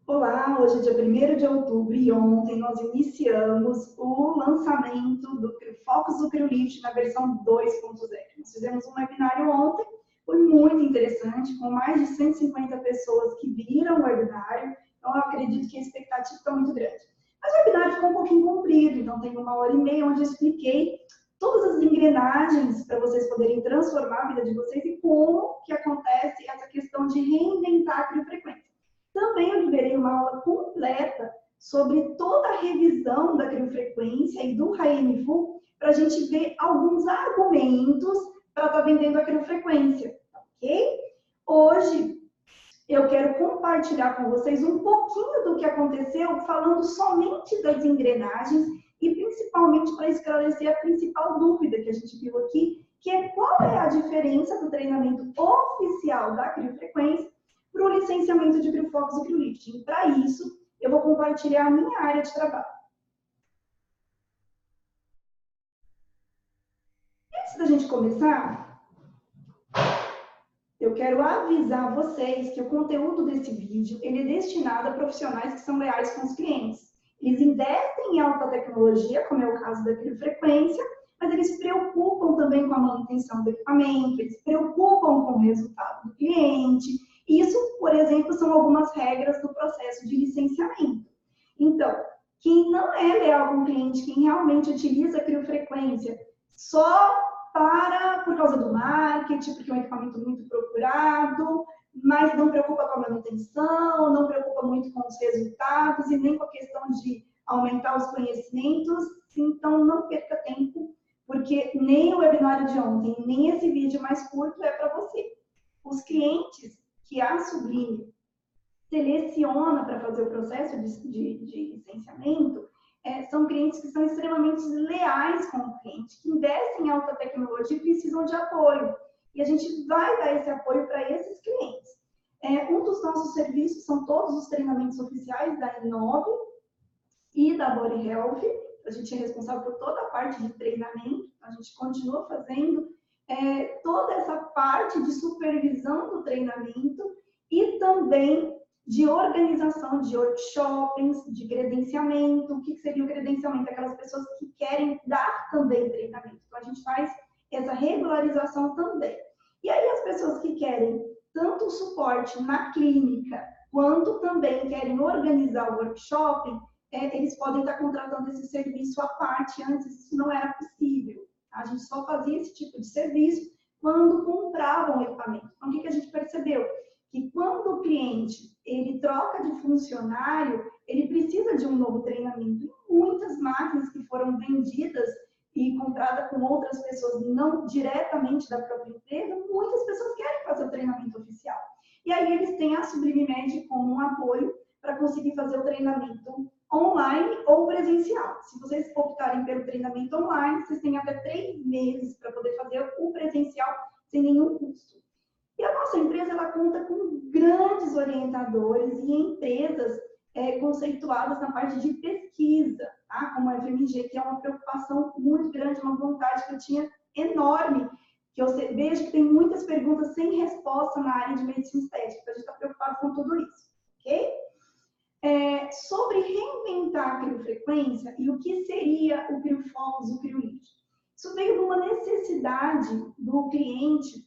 Olá, hoje é dia 1º de outubro e ontem nós iniciamos o lançamento do Focus do Criolite na versão 2.0. Nós fizemos um webinário ontem, foi muito interessante, com mais de 150 pessoas que viram o webinário, então eu acredito que a expectativa está muito grande. Mas o webinário ficou um pouquinho comprido, então tem 1h30 onde eu expliquei todas as engrenagens para vocês poderem transformar a vida de vocês e como que acontece essa questão de reinventar a criofrequência. Também eu liberei uma aula completa sobre toda a revisão da criofrequência e do HMFU para a gente ver alguns argumentos para estar vendendo a criofrequência, ok? Hoje eu quero compartilhar com vocês um pouquinho do que aconteceu, falando somente das engrenagens e principalmente para esclarecer a principal dúvida que a gente viu aqui, que é qual é a diferença do treinamento oficial da criofrequência para o licenciamento de CrioFocus e CrioLifting. Para isso, eu vou compartilhar a minha área de trabalho. Antes da gente começar, eu quero avisar vocês que o conteúdo desse vídeo ele é destinado a profissionais que são leais com os clientes. Eles investem em alta tecnologia, como é o caso da criofrequência, mas eles se preocupam também com a manutenção do equipamento, eles se preocupam com o resultado do cliente. Isso, por exemplo, são algumas regras do processo de licenciamento. Então, quem não é leal com o cliente, quem realmente utiliza a criofrequência só por causa do marketing, porque é um equipamento muito procurado, mas não preocupa com a manutenção, não preocupa muito com os resultados e nem com a questão de aumentar os conhecimentos, então não perca tempo, porque nem o webinário de ontem, nem esse vídeo mais curto é para você. Os clientes que a Sublime seleciona para fazer o processo de licenciamento, são clientes que são extremamente leais com o cliente, que investem em alta tecnologia e precisam de apoio. E a gente vai dar esse apoio para esses clientes. Um dos nossos serviços são todos os treinamentos oficiais da Inove e da Body Health. A gente é responsável por toda a parte de treinamento, a gente continua fazendo toda essa parte de supervisão do treinamento e também de organização de workshops, de credenciamento. O que seria o credenciamento? Aquelas pessoas que querem dar também treinamento. Então, a gente faz essa regularização também. E aí, as pessoas que querem tanto o suporte na clínica, quanto também querem organizar o workshop, eles podem estar contratando esse serviço à parte. Antes, isso não era possível. A gente só fazia esse tipo de serviço quando compravam o equipamento. Então, o que a gente percebeu? Que quando o cliente ele troca de funcionário, ele precisa de um novo treinamento. E muitas máquinas que foram vendidas e compradas com outras pessoas, não diretamente da própria empresa, muitas pessoas querem fazer o treinamento oficial. E aí eles têm a Sublime Med como um apoio para conseguir fazer o treinamento online ou presencial. Se vocês optarem pelo treinamento online, vocês têm até 3 meses para poder fazer o presencial sem nenhum custo. E a nossa empresa ela conta com grandes orientadores e empresas conceituadas na parte de pesquisa, tá? Como a FMG, que é uma preocupação muito grande, uma vontade que eu tinha enorme, que eu vejo que tem muitas perguntas sem resposta na área de medicina estética, então a gente está preocupado com tudo isso, ok? Sobre reinventar a criofrequência e o que seria o CrioFocus, o CrioLifting. Isso veio de uma necessidade do cliente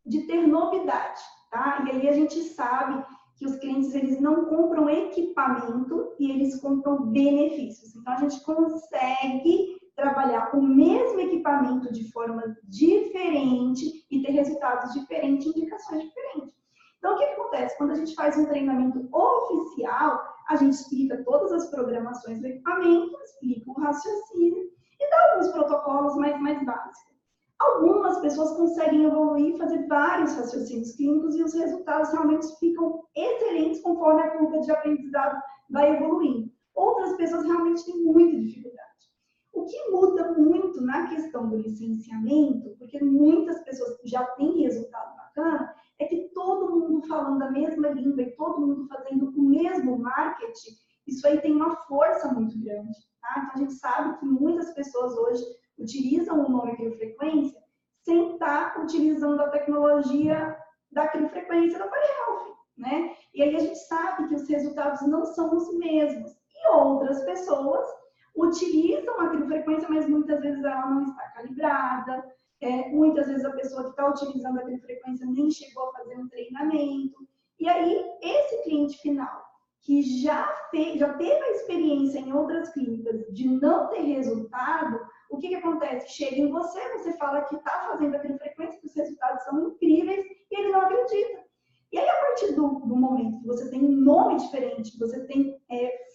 de ter novidade, tá? E aí a gente sabe que os clientes eles não compram equipamento e eles compram benefícios. Então a gente consegue trabalhar com o mesmo equipamento de forma diferente e ter resultados diferentes, indicações diferentes. Então o que acontece? Quando a gente faz um treinamento oficial, a gente explica todas as programações do equipamento, explica o raciocínio e dá alguns protocolos mais básicos. Algumas pessoas conseguem evoluir e fazer vários raciocínios clínicos e os resultados realmente ficam excelentes conforme a curva de aprendizado vai evoluindo. Outras pessoas realmente têm muita dificuldade. O que muda muito na questão do licenciamento, porque muitas pessoas já têm resultado bacana, é que todo mundo falando a mesma língua e todo mundo fazendo o mesmo marketing, isso aí tem uma força muito grande. Tá? Então, a gente sabe que muitas pessoas hoje utilizam o nome criofrequência sem estar utilizando a tecnologia da criofrequência da Body Health, né? E aí a gente sabe que os resultados não são os mesmos. E outras pessoas utilizam a acrifrequência, mas muitas vezes ela não está calibrada. Muitas vezes a pessoa que está utilizando a acrifrequência nem chegou a fazer um treinamento. E aí, esse cliente final, que já teve a experiência em outras clínicas de não ter resultado, o que acontece? Chega em você, você fala que está fazendo aquela frequência, que os resultados são incríveis, e ele não acredita. E aí, a partir do momento que você tem um nome diferente, você tem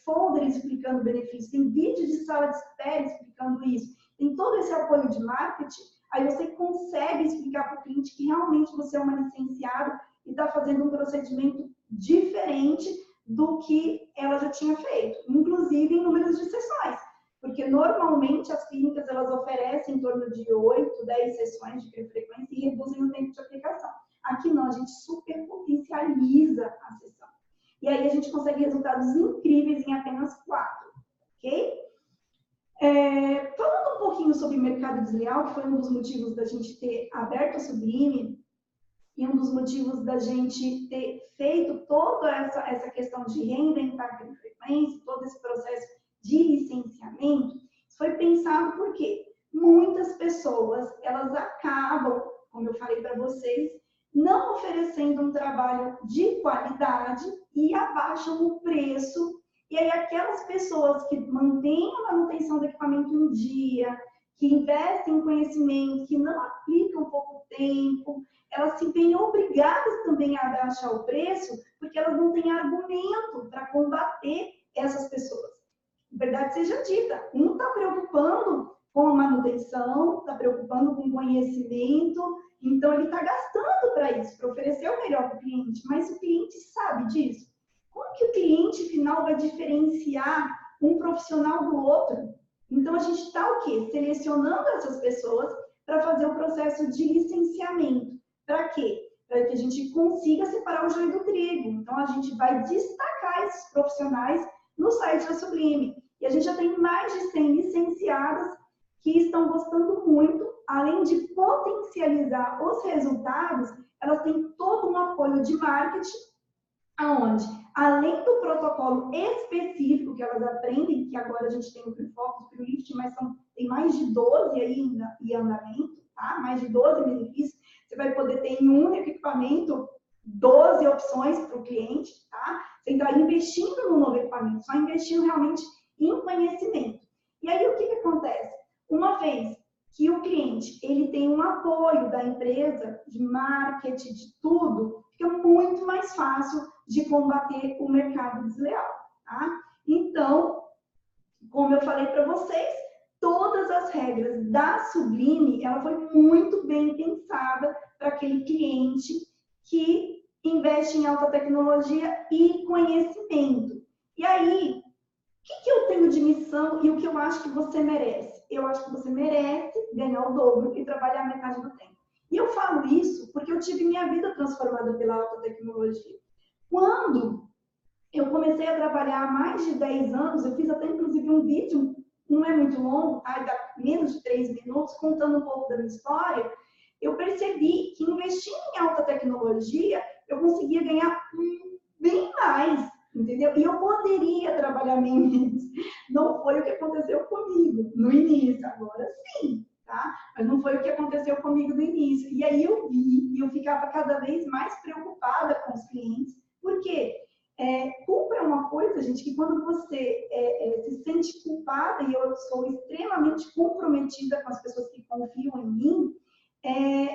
folder explicando benefícios, tem vídeo de sala de espera explicando isso, tem todo esse apoio de marketing, aí você consegue explicar para o cliente que realmente você é uma licenciada e está fazendo um procedimento diferente do que ela já tinha feito, inclusive em números de sessões. Porque normalmente as clínicas elas oferecem em torno de 8, 10 sessões de frequência e reduzem o tempo de aplicação. Aqui não, a gente super potencializa a sessão. E aí a gente consegue resultados incríveis em apenas 4, ok? Falando um pouquinho sobre mercado desleal, que foi um dos motivos da gente ter aberto a Sublime, e um dos motivos da gente ter feito toda essa questão de reinventar a frequência, todo esse processo de licenciamento, foi pensado porque muitas pessoas, elas acabam, como eu falei para vocês, não oferecendo um trabalho de qualidade e abaixam o preço. E aí aquelas pessoas que mantêm a manutenção do equipamento em dia, que investem em conhecimento, que não aplicam pouco tempo, elas se veem obrigadas também a abaixar o preço, porque elas não têm argumento para combater essas pessoas. Verdade seja dita, um está preocupando com a manutenção, está preocupando com o conhecimento, então ele está gastando para isso, para oferecer o melhor para o cliente, mas o cliente sabe disso. Como que o cliente final vai diferenciar um profissional do outro? Então a gente está o quê? Selecionando essas pessoas para fazer o processo de licenciamento. Para quê? Para que a gente consiga separar o joio do trigo. Então a gente vai destacar esses profissionais no site da Sublime. E a gente já tem mais de 100 licenciadas que estão gostando muito, além de potencializar os resultados, elas têm todo um apoio de marketing, aonde, além do protocolo específico que elas aprendem, que agora a gente tem o Pre-Focus, o Pre-Lift, mas tem mais de 12 aí em andamento, tá? Mais de 12 benefícios. Você vai poder ter em um único equipamento 12 opções para o cliente, tá? Você está investindo no novo equipamento, só investindo realmente em conhecimento. E aí, o que acontece? Uma vez que o cliente ele tem um apoio da empresa, de marketing, de tudo, fica muito mais fácil de combater o mercado desleal, tá? Então, como eu falei para vocês, todas as regras da Sublime, ela foi muito bem pensada para aquele cliente que investe em alta tecnologia e conhecimento. E aí, o que eu tenho de missão e o que eu acho que você merece? Eu acho que você merece ganhar o dobro e trabalhar a metade do tempo. E eu falo isso porque eu tive minha vida transformada pela alta tecnologia. Quando eu comecei a trabalhar há mais de 10 anos, eu fiz até inclusive um vídeo, não é muito longo, tá? Dá menos de 3 minutos, contando um pouco da minha história. Eu percebi que investindo em alta tecnologia, eu conseguia ganhar bem mais, entendeu? E eu poderia trabalhar menos. Não foi o que aconteceu comigo no início, agora sim, tá? Mas não foi o que aconteceu comigo no início. E aí eu vi, e eu ficava cada vez mais preocupada com os clientes, porque culpa é uma coisa, gente, que quando você se sente culpada, e eu sou extremamente comprometida com as pessoas que confiam em mim,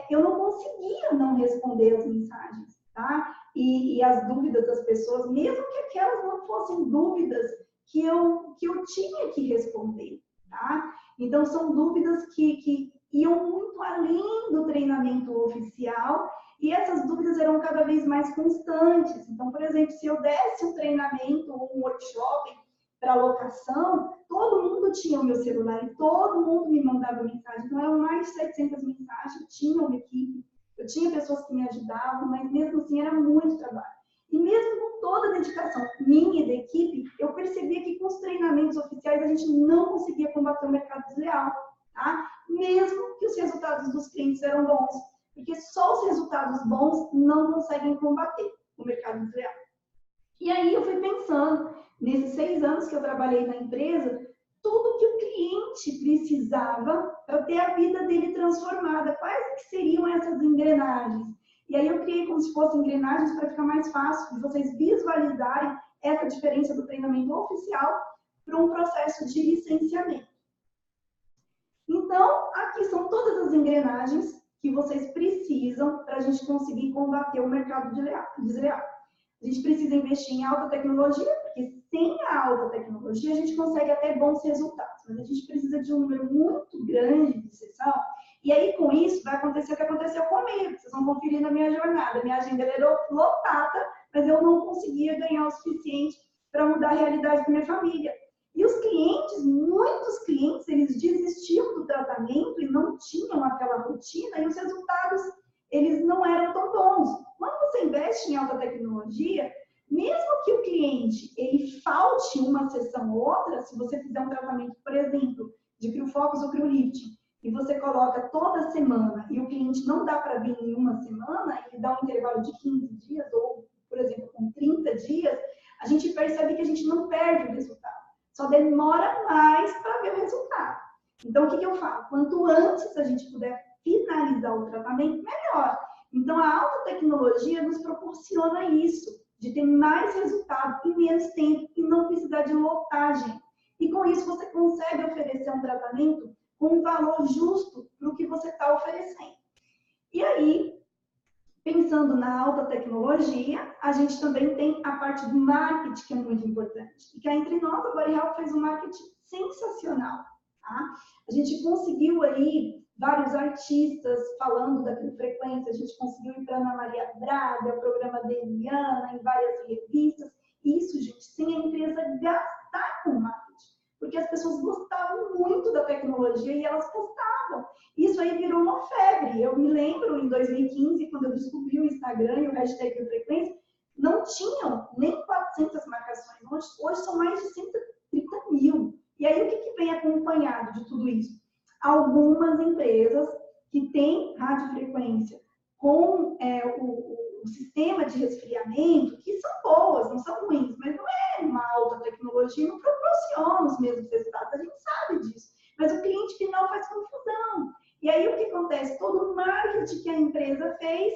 eu não conseguia não responder as mensagens, tá? E as dúvidas das pessoas, mesmo que aquelas não fossem dúvidas que eu tinha que responder, tá? Então, são dúvidas que iam muito além do treinamento oficial e essas dúvidas eram cada vez mais constantes. Então, por exemplo, se eu desse um treinamento ou um workshop para locação, todo mundo tinha o meu celular e todo mundo me mandava mensagem. Então, eram mais de 700 mensagens, eu tinha uma equipe, eu tinha pessoas que me ajudavam, mas mesmo assim era muito trabalho. E mesmo com toda a dedicação minha e da equipe, eu percebia que com os treinamentos oficiais a gente não conseguia combater o mercado desleal, tá? Mesmo que os resultados dos clientes eram bons, porque só os resultados bons não conseguem combater o mercado desleal. E aí eu fui pensando, nesses 6 anos que eu trabalhei na empresa, tudo que o cliente precisava para ter a vida dele transformada. Quais que seriam essas engrenagens? E aí eu criei como se fossem engrenagens para ficar mais fácil de vocês visualizarem essa diferença do treinamento oficial para um processo de licenciamento. Então, aqui são todas as engrenagens que vocês precisam para a gente conseguir combater o mercado desleal. A gente precisa investir em alta tecnologia, porque sem a alta tecnologia a gente consegue até bons resultados, mas a gente precisa de um número muito grande de sessão, e aí com isso vai acontecer o que aconteceu comigo, vocês vão conferir na minha jornada, minha agenda era lotada, mas eu não conseguia ganhar o suficiente para mudar a realidade da minha família. E os clientes, muitos clientes, eles desistiam do tratamento e não tinham aquela rotina, e os resultados, eles não eram tão bons. Quando você investe em alta tecnologia, mesmo que o cliente ele falte uma sessão ou outra, se você fizer um tratamento, por exemplo, de CryoFocus ou CryoLifting, e você coloca toda semana e o cliente não dá para vir em uma semana, e dá um intervalo de 15 dias, ou, por exemplo, com 30 dias, a gente percebe que a gente não perde o resultado. Só demora mais para ver o resultado. Então, o que eu falo? Quanto antes a gente puder finalizar o tratamento, melhor. Então, a alta tecnologia nos proporciona isso, de ter mais resultado em menos tempo e não precisar de lotagem. E com isso, você consegue oferecer um tratamento com um valor justo para o que você está oferecendo. E aí, pensando na alta tecnologia, a gente também tem a parte do marketing, que é muito importante. E cá entre nós, a Body Health fez um marketing sensacional. Tá? A gente conseguiu aí vários artistas falando da frequência, a gente conseguiu ir para Ana Maria Braga, programa da Eliana, em várias revistas. Isso, gente, sem a empresa gastar com marketing. Porque as pessoas gostavam muito da tecnologia e elas postavam. Isso aí virou uma febre. Eu me lembro, em 2015, quando eu descobri o Instagram e o hashtag de frequência, não tinham nem 400 marcações. Hoje são mais de 130 mil. E aí, o que vem acompanhado de tudo isso? Algumas empresas que têm radiofrequência com o sistema de resfriamento, que são boas, não são ruins, mas não é uma alta tecnologia, não proporciona os mesmos resultados, a gente sabe disso. Mas o cliente final faz confusão. E aí o que acontece? Todo o marketing que a empresa fez,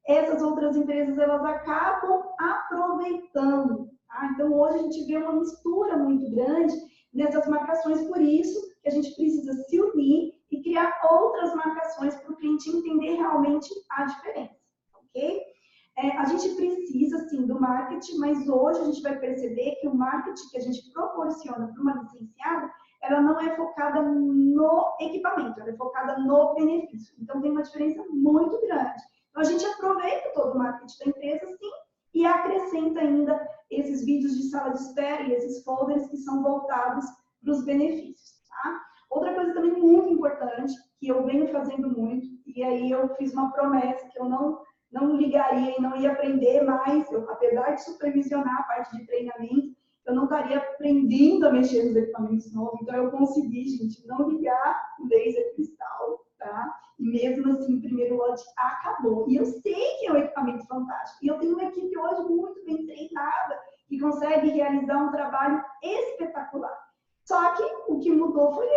essas outras empresas elas acabam aproveitando. Tá? Então hoje a gente vê uma mistura muito grande nessas marcações, por isso que a gente precisa se unir e criar outras marcações para o cliente entender realmente a diferença. Ok? A gente precisa, sim, do marketing, mas hoje a gente vai perceber que o marketing que a gente proporciona para uma licenciada, ela não é focada no equipamento, ela é focada no benefício. Então, tem uma diferença muito grande. Então, a gente aproveita todo o marketing da empresa, sim, e acrescenta ainda esses vídeos de sala de espera e esses folders que são voltados para os benefícios, tá? Outra coisa também muito importante, que eu venho fazendo muito, e aí eu fiz uma promessa que eu não ligaria e não ia aprender mais, apesar de supervisionar a parte de treinamento, eu não estaria aprendendo a mexer nos equipamentos novos, então eu consegui, gente, não ligar o laser cristal, tá? E mesmo assim, o primeiro lote acabou. E eu sei que é um equipamento fantástico, e eu tenho uma equipe hoje muito bem treinada, que consegue realizar um trabalho espetacular. Só que o que mudou foi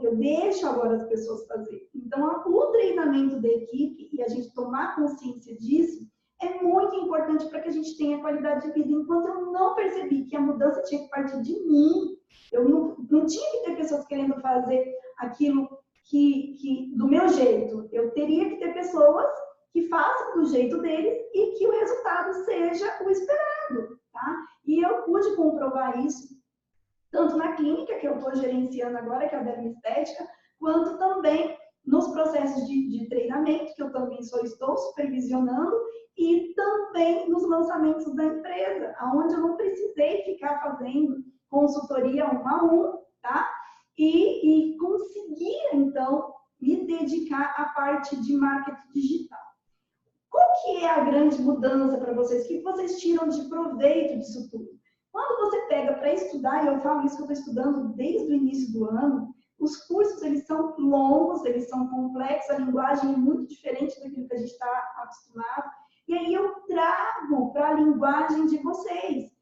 eu deixo agora as pessoas fazerem. Então, o treinamento da equipe e a gente tomar consciência disso é muito importante para que a gente tenha qualidade de vida. Enquanto eu não percebi que a mudança tinha que partir de mim, eu não tinha que ter pessoas querendo fazer aquilo que do meu jeito. Eu teria que ter pessoas que façam do jeito deles e que o resultado seja o esperado, tá? E eu pude comprovar isso tanto na clínica, que eu estou gerenciando agora, que é a dermoestética, quanto também nos processos de treinamento, que eu também estou supervisionando, e também nos lançamentos da empresa, onde eu não precisei ficar fazendo consultoria 1 a 1, tá? E conseguir, então, me dedicar à parte de marketing digital. Qual que é a grande mudança para vocês? O que vocês tiram de proveito disso tudo? Quando você pega para estudar, e eu falo isso que eu estou estudando desde o início do ano, os cursos eles são longos, eles são complexos, a linguagem é muito diferente daquilo que a gente está acostumado, e aí eu trago para a linguagem de vocês.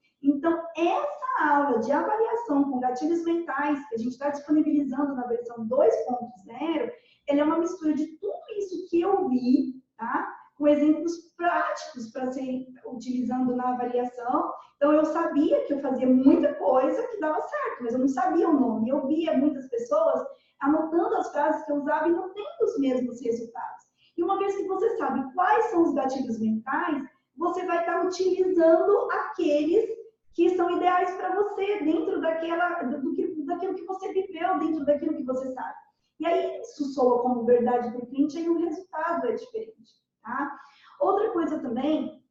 essa aula de avaliação com gatilhos mentais, que a gente está disponibilizando na versão 2.0, ela é uma mistura de tudo isso que eu vi, tá? Com exemplos práticos para serem utilizando na avaliação. Então, eu sabia que eu fazia muita coisa que dava certo, mas eu não sabia o nome. Eu via muitas pessoas anotando as frases que eu usava e não tendo os mesmos resultados. E uma vez que você sabe quais são os gatilhos mentais, você vai estar utilizando aqueles que são ideais para você, dentro daquilo que você viveu, dentro daquilo que você sabe. E aí, isso soa como verdade para o cliente e o resultado é diferente. Tá? Outra coisa também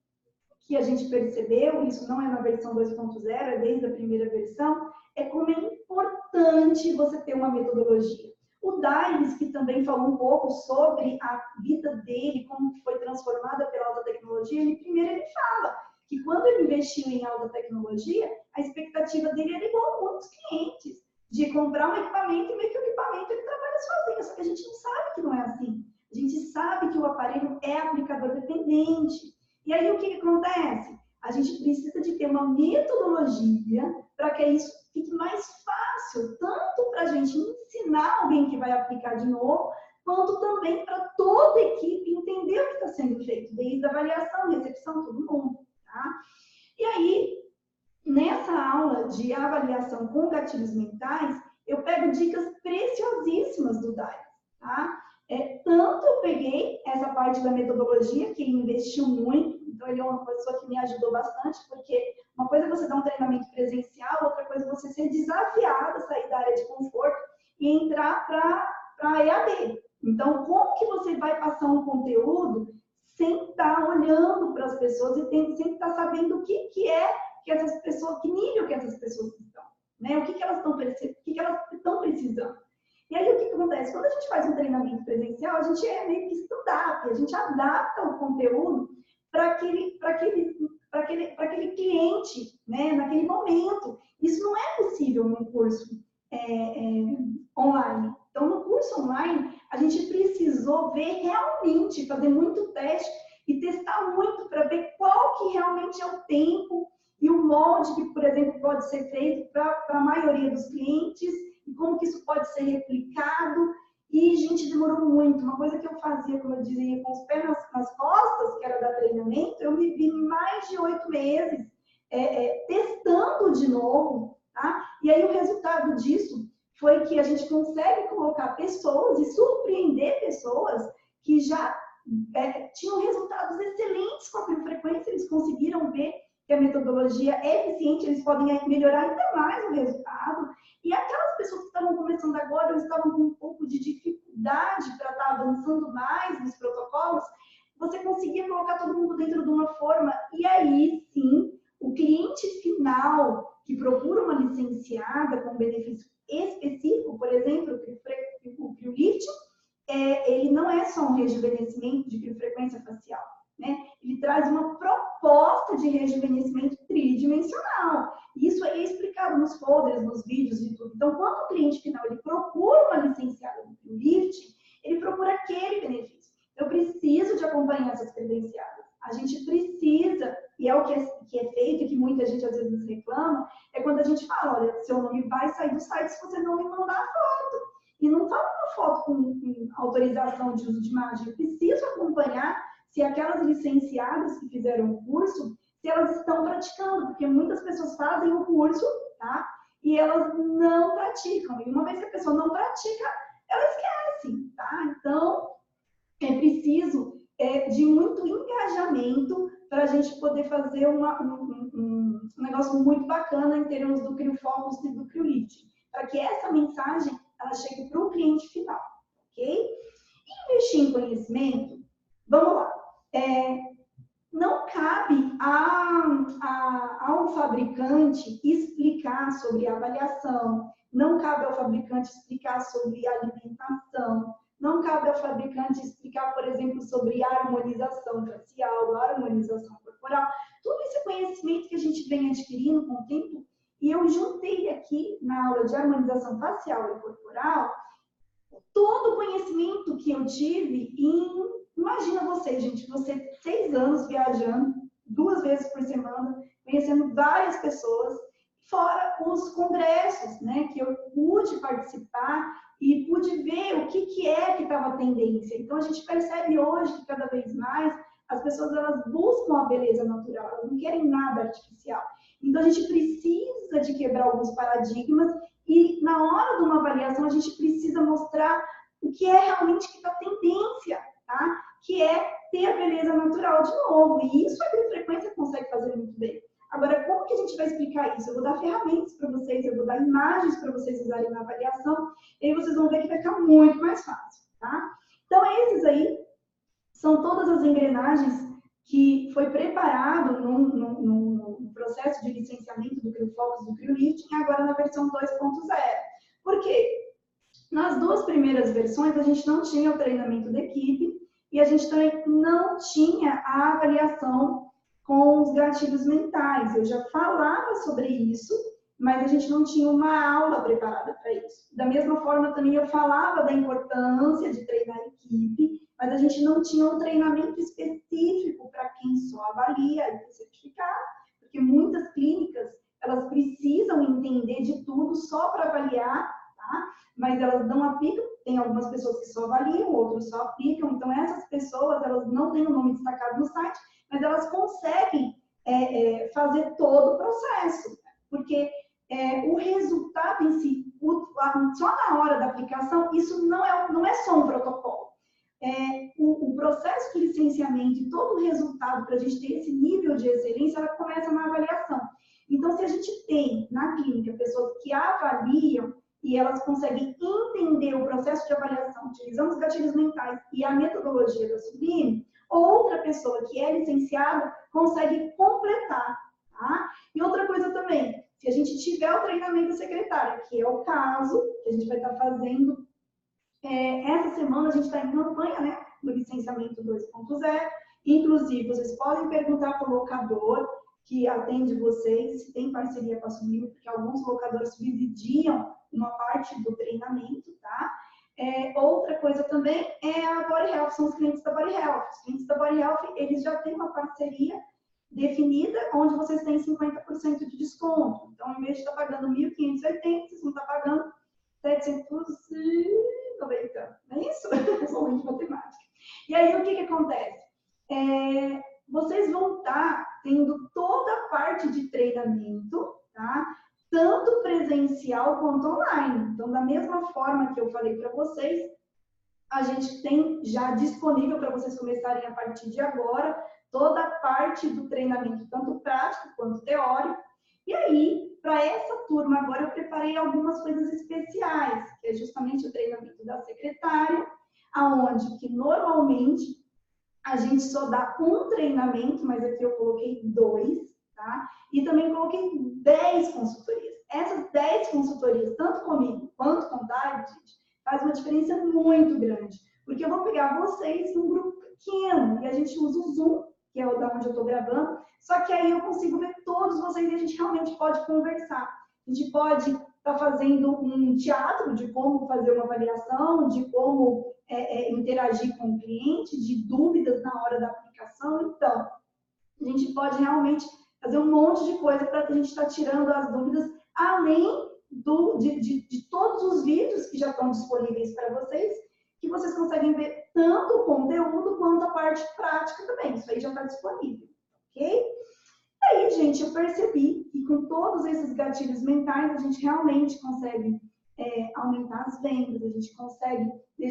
que a gente percebeu, isso não é na versão 2.0, é desde a primeira versão, é como é importante você ter uma metodologia. O Daimes, que também falou um pouco sobre a vida dele, como foi transformada pela alta tecnologia, ele fala que quando ele investiu em alta tecnologia, a expectativa dele era igual a muitos clientes, de comprar um equipamento e ver que o equipamento ele trabalha sozinho, só que a gente não sabe que não é assim. A gente sabe que o aparelho é aplicador dependente. E aí, o que acontece? A gente precisa de ter uma metodologia para que isso fique mais fácil, tanto para a gente ensinar alguém que vai aplicar de novo, quanto também para toda a equipe entender o que está sendo feito, desde a avaliação, recepção, todo mundo. Tá? E aí, nessa aula de avaliação com gatilhos mentais, eu pego dicas preciosíssimas do Dai. Tá? Tanto eu peguei essa parte da metodologia, que ele investiu muito, então ele é uma pessoa que me ajudou bastante, porque uma coisa é você dar um treinamento presencial, outra coisa é você ser desafiado a sair da área de conforto e entrar para a EAD. Então, como que você vai passar um conteúdo sem estar olhando para as pessoas e sem estar sabendo o que é que essas pessoas, que nível que essas pessoas estão, né? O que elas estão precisando. E aí, o que acontece? Quando a gente faz um treinamento presencial, a gente é meio que stand-up, a gente adapta o conteúdo para aquele cliente, né? Naquele momento. Isso não é possível num curso online. Então, no curso online, a gente precisou ver realmente, fazer muito teste e testar muito para ver qual que realmente é o tempo e o molde que, por exemplo, pode ser feito para a maioria dos clientes e como que isso pode ser replicado. E, gente, demorou muito. Uma coisa que eu fazia, como eu dizia, com os pés nas costas, que era dar treinamento, eu me vi mais de 8 meses testando de novo. Tá? E aí, o resultado disso foi que a gente consegue colocar pessoas e surpreender pessoas que já tinham resultados excelentes com a frequência, eles conseguiram ver que a metodologia é eficiente, eles podem melhorar ainda mais o resultado. E aquelas pessoas que estavam começando agora, ou estavam com um pouco de dificuldade para estar avançando mais nos protocolos, você conseguia colocar todo mundo dentro de uma forma, e aí sim, o cliente final que procura uma licenciada com benefício específico, por exemplo, o CryoLift, ele não é só um rejuvenescimento de criofrequência facial, né? Ele traz uma proposta de rejuvenescimento tridimensional. Isso é explicado nos folders, nos vídeos e tudo. Então, quando o cliente final ele procura uma licenciada do CryoLift, ele procura aquele benefício. Eu preciso de acompanhar essas credenciadas. A gente precisa, e é o que é feito e que muita gente às vezes reclama, é quando a gente fala, olha, seu nome vai sair do site se você não me mandar a foto. E não fala uma foto com autorização de uso de imagem. Eu preciso acompanhar se aquelas licenciadas que fizeram o curso, se elas estão praticando, porque muitas pessoas fazem o curso, tá? E elas não praticam. E uma vez que a pessoa não pratica, ela esquece, tá? Então, é preciso de muito engajamento para a gente poder fazer um negócio muito bacana em termos do CryoFocus e do CryoLift, para que essa mensagem ela chegue para o cliente final, ok? Investir em conhecimento, vamos lá. Não cabe ao fabricante explicar sobre avaliação, não cabe ao fabricante explicar sobre alimentação, não cabe ao fabricante explicar, por exemplo, sobre harmonização facial, harmonização corporal. Todo esse conhecimento que a gente vem adquirindo com o tempo, e eu juntei aqui na aula de harmonização facial e corporal, todo o conhecimento que eu tive imagina você, gente, você 6 anos viajando, 2 vezes por semana, conhecendo várias pessoas, fora os congressos, né, que eu pude participar e pude ver o que é que estava a tendência. Então, a gente percebe hoje que cada vez mais as pessoas elas buscam a beleza natural, elas não querem nada artificial. Então, a gente precisa de quebrar alguns paradigmas e, na hora de uma avaliação, a gente precisa mostrar o que é realmente que está tendência, tá? Que é ter a beleza natural de novo. E isso a Agrifrequência consegue fazer muito bem. Agora, como que a gente vai explicar isso? Eu vou dar ferramentas para vocês, eu vou dar imagens para vocês usarem na avaliação, e aí vocês vão ver que vai ficar muito mais fácil, tá? Então, esses aí são todas as engrenagens que foi preparado no processo de licenciamento do CRIOFOCUS e do CRIOLIFT, agora na versão 2.0. Por quê? Nas duas primeiras versões, a gente não tinha o treinamento da equipe e a gente também não tinha a avaliação com os gatilhos mentais. Eu já falava sobre isso, mas a gente não tinha uma aula preparada para isso. Da mesma forma, também eu falava da importância de treinar a equipe, mas a gente não tinha um treinamento específico para quem só avalia e certificado, porque muitas clínicas, elas precisam entender de tudo só para avaliar, tá? Mas elas não aplicam, tem algumas pessoas que só avaliam, outros só aplicam, então essas pessoas, elas não têm o nome destacado no site, mas elas conseguem fazer todo o processo, porque o resultado em si, só na hora da aplicação, isso não é só um protocolo. O processo de licenciamento e todo o resultado para a gente ter esse nível de excelência, ela começa na avaliação. Então, se a gente tem na clínica pessoas que avaliam e elas conseguem entender o processo de avaliação, utilizando os gatilhos mentais e a metodologia da Sublime, outra pessoa que é licenciada consegue completar, tá? E outra coisa também, se a gente tiver o treinamento secretário, que é o caso que a gente vai estar fazendo, essa semana a gente está em campanha, né, do licenciamento 2.0, inclusive vocês podem perguntar para o locador que atende vocês se tem parceria com a Sublime, porque alguns locadores subsidiam uma parte do treinamento, tá? Outra coisa também é a Body Health, são os clientes da Body Health. Os clientes da Body Health, eles já têm uma parceria definida, onde vocês têm 50% de desconto. Então, em vez de estar pagando 1.580, vocês vão estar pagando 790, não é isso? Eu sou ruim de matemática. E aí, o que acontece? Vocês vão estar tendo toda a parte de treinamento, tá? Tanto presencial quanto online. Então, da mesma forma que eu falei para vocês, a gente tem já disponível para vocês começarem a partir de agora toda a parte do treinamento, tanto prático quanto teórico. E aí, para essa turma agora, eu preparei algumas coisas especiais, que é justamente o treinamento da secretária, aonde que normalmente a gente só dá um treinamento, mas aqui eu coloquei 2, tá? E também coloquei 10 consultorias. Essas 10 consultorias, tanto comigo quanto com o David, gente, faz uma diferença muito grande. Porque eu vou pegar vocês num grupo pequeno e a gente usa o Zoom, que é o da onde eu estou gravando, só que aí eu consigo ver todos vocês e a gente realmente pode conversar. A gente pode estar fazendo um teatro de como fazer uma avaliação, de como interagir com o cliente, de dúvidas na hora da aplicação. Então, a gente pode realmente fazer um monte de coisa para a gente estar tirando as dúvidas, além de todos os vídeos que já estão disponíveis para vocês, que vocês conseguem ver tanto o conteúdo quanto a parte prática também. Isso aí já está disponível, ok? Aí, gente, eu percebi que com todos esses gatilhos mentais, a gente realmente consegue aumentar as vendas, a gente consegue ter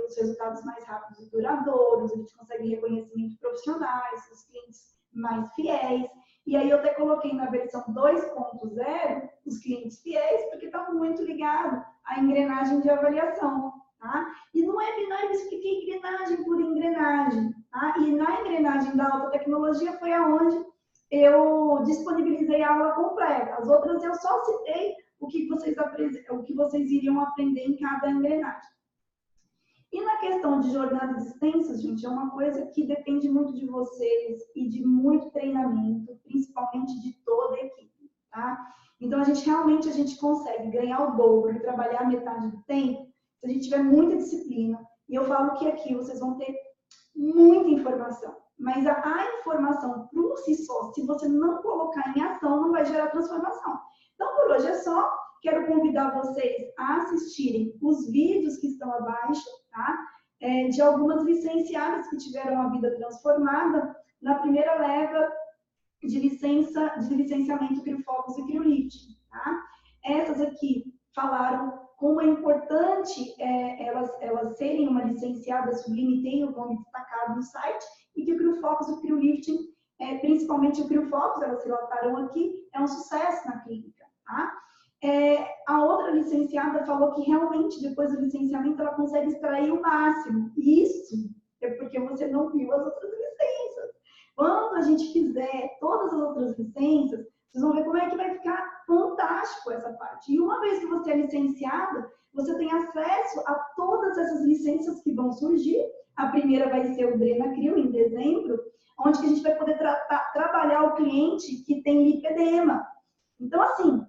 os resultados mais rápidos e duradouros, a gente consegue reconhecimento profissionais, os clientes mais fiéis. E aí eu até coloquei na versão 2.0 os clientes fiéis, porque está muito ligado à engrenagem de avaliação. Tá? E no webinar eu expliquei engrenagem por engrenagem. Tá? E na engrenagem da alta tecnologia foi aonde eu disponibilizei a aula completa. As outras eu só citei o que vocês iriam aprender em cada engrenagem. E na questão de jornadas extensas, gente, é uma coisa que depende muito de vocês e de muito treinamento, principalmente de toda a equipe. Tá? Então, a gente consegue ganhar o dobro e trabalhar metade do tempo se a gente tiver muita disciplina. E eu falo que aqui vocês vão ter muita informação, mas a informação por si só, se você não colocar em ação, não vai gerar transformação. Então, por hoje é só. Quero convidar vocês a assistirem os vídeos que estão abaixo, tá? De algumas licenciadas que tiveram a vida transformada na primeira leva de licenciamento CRIOFOCUS e CRIOLIFT, tá? Essas aqui falaram como é importante elas serem uma licenciada sublime, tem o nome destacado no site, e que o CRIOFOCUS e o CRIOLIFT, principalmente o CRIOFOCUS, elas relataram aqui, é um sucesso na clínica, tá? A outra licenciada falou que realmente depois do licenciamento ela consegue extrair o máximo. Isso é porque você não viu as outras licenças. Quando a gente fizer todas as outras licenças, vocês vão ver como é que vai ficar fantástico essa parte. E uma vez que você é licenciada, você tem acesso a todas essas licenças que vão surgir. A primeira vai ser o Brenacrio, em dezembro, onde que a gente vai poder trabalhar o cliente que tem lipedema. Então, assim,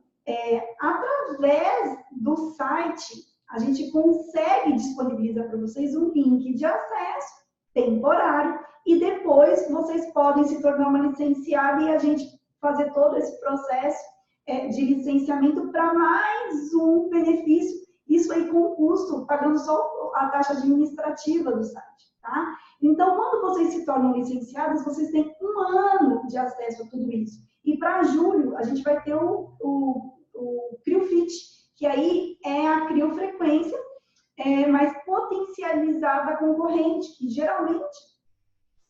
através do site, a gente consegue disponibilizar para vocês um link de acesso temporário e depois vocês podem se tornar uma licenciada e a gente fazer todo esse processo de licenciamento para mais um benefício, isso aí com custo, pagando só a taxa administrativa do site, tá? Então, quando vocês se tornam licenciados, vocês têm 1 ano de acesso a tudo isso. E para julho, a gente vai ter o CRIOFIT, que aí é a criofrequência, mas potencializada concorrente, que geralmente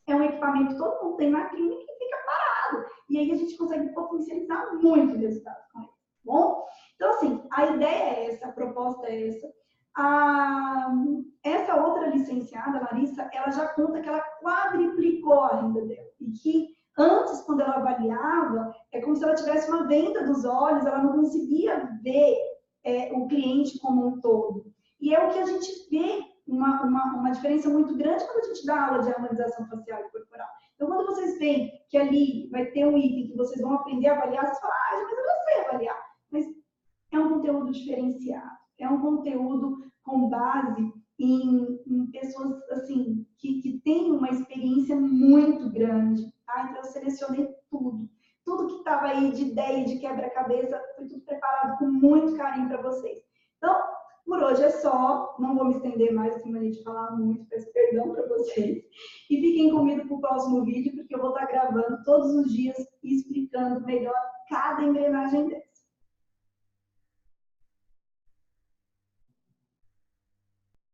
é um equipamento que todo mundo tem na clínica e fica parado. E aí a gente consegue potencializar muito o resultado com ele, bom? Então, assim, a ideia é essa, a proposta é essa. Essa outra licenciada, Larissa, ela já conta que ela quadriplicou a renda dela. E que antes, quando ela avaliava, é como se ela tivesse uma venda dos olhos, ela não conseguia ver o cliente como um todo. E é o que a gente vê, uma diferença muito grande quando a gente dá aula de harmonização facial e corporal. Então, quando vocês veem que ali vai ter um item que vocês vão aprender a avaliar, vocês falam, mas eu não sei avaliar. Mas é um conteúdo diferenciado, é um conteúdo com base em pessoas assim, que têm uma experiência muito grande. Tá? Então, eu selecionei tudo. Tudo que estava aí de ideia, de quebra-cabeça, foi tudo preparado com muito carinho para vocês. Então, por hoje é só. Não vou me estender mais, assim, maneira de falar muito, peço perdão para vocês. E fiquem comigo para o próximo vídeo, porque eu vou estar gravando todos os dias e explicando melhor cada engrenagem dessa.